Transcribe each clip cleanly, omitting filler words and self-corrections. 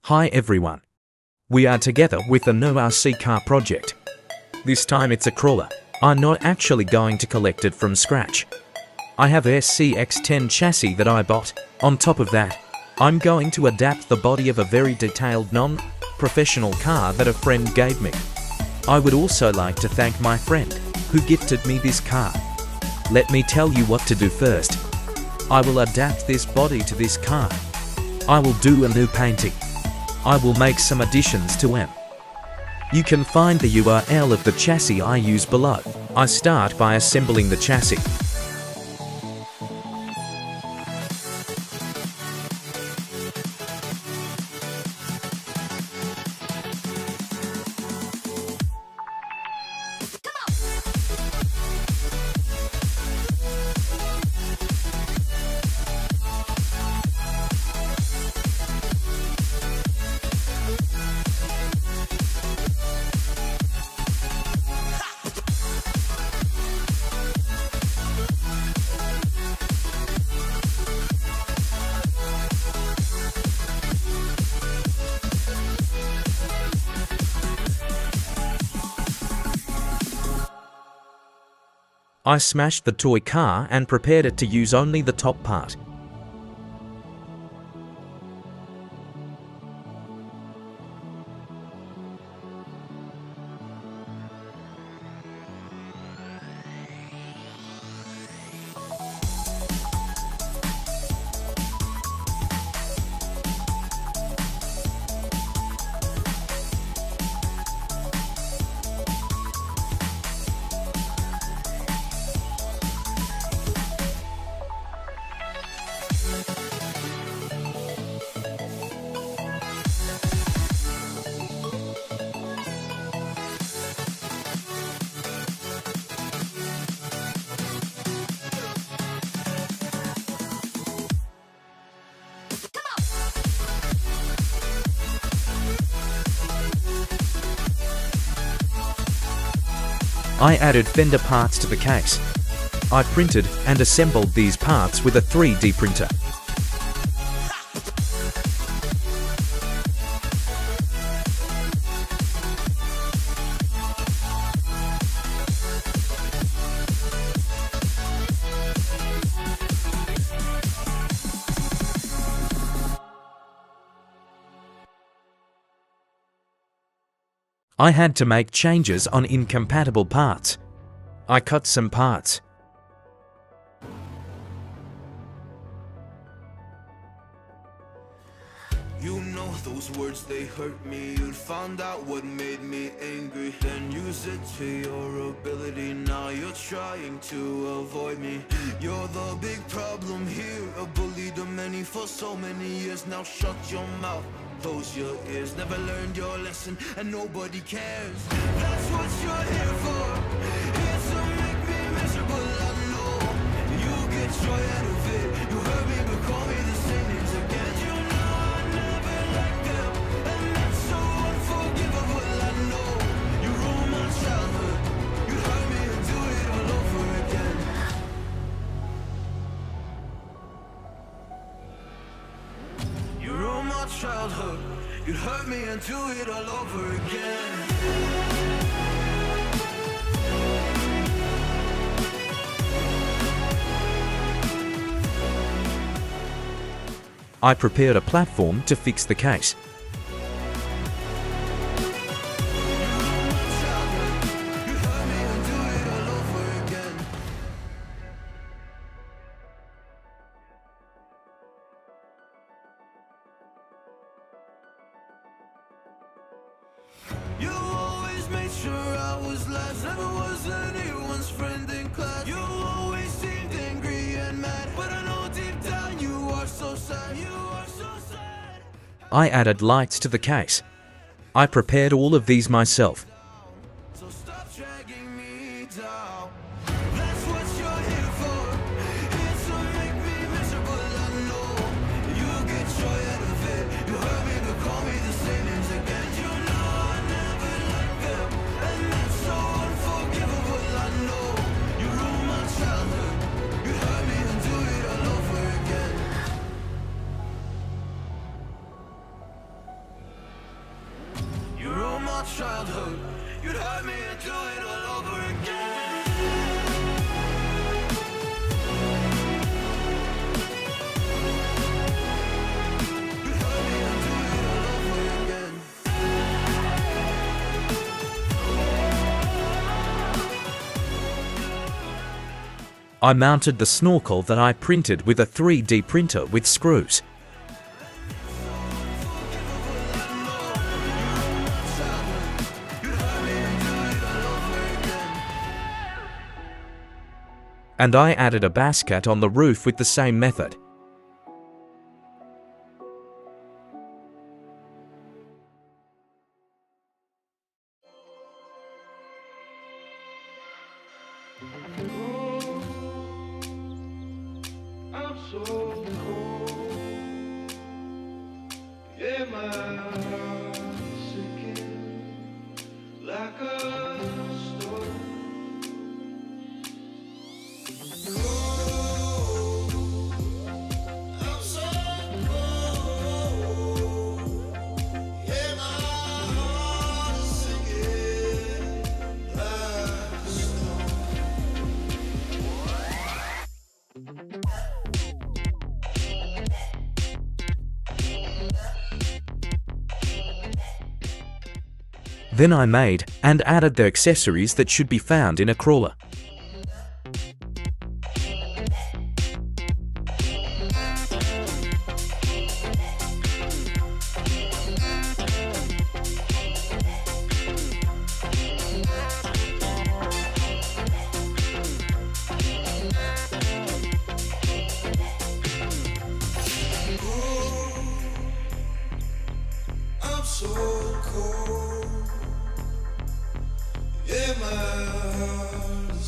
Hi everyone. We are together with the new RC car project. This time it's a crawler. I'm not actually going to collect it from scratch. I have a SCX10 chassis that I bought. On top of that, I'm going to adapt the body of a very detailed non-professional car that a friend gave me. I would also like to thank my friend who gifted me this car. Let me tell you what to do first. I will adapt this body to this car. I will do a new painting. I will make some additions to M. You can find the URL of the chassis I use below. I start by assembling the chassis. I smashed the toy car and prepared it to use only the top part. I added fender parts to the case. I printed and assembled these parts with a 3D printer. I had to make changes on incompatible parts. I cut some parts. You know those words, they hurt me. You'd found out what made me angry, then use it to your ability. Now you're trying to avoid me. You're the big problem here, a bully to many for so many years. Now shut your mouth, close your ears. Never learned your lesson and nobody cares. That's what you're here for, here to make me miserable. I know you get joy out of it. You hurt me but call me the same names again. You know I never liked them, and that's so unforgivable. I know you ruined my childhood. You hurt me and do it all over again. You ruined my childhood. You hurt me and do it all over again. I prepared a platform to fix the case. You always made sure I was last, never was anyone's friend in class. You always seemed angry and mad, but I know deep down you are so sad. You are so sad. I added lights to the case. I prepared all of these myself. So stop dragging me down. That's what you're here for, here to make me miserable. I know you get joy out of it. You hurt me but call me the same names again. You know I never liked them, and that's so unforgivable. I know you ruined my childhood. You hurt me and do it all over again. I mounted the snorkel that I printed with a 3D printer with screws. And I added a basket on the roof with the same method. I'm so cold. Yeah, my heart's sinking like a stone. Cold. I'm so cold. Yeah, my heart's sinking like a stone. Then I made and added the accessories that should be found in a crawler. I'm so cold. Yeah, my heart is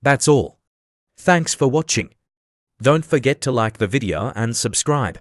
That's all. Thanks for watching. Don't forget to like the video and subscribe.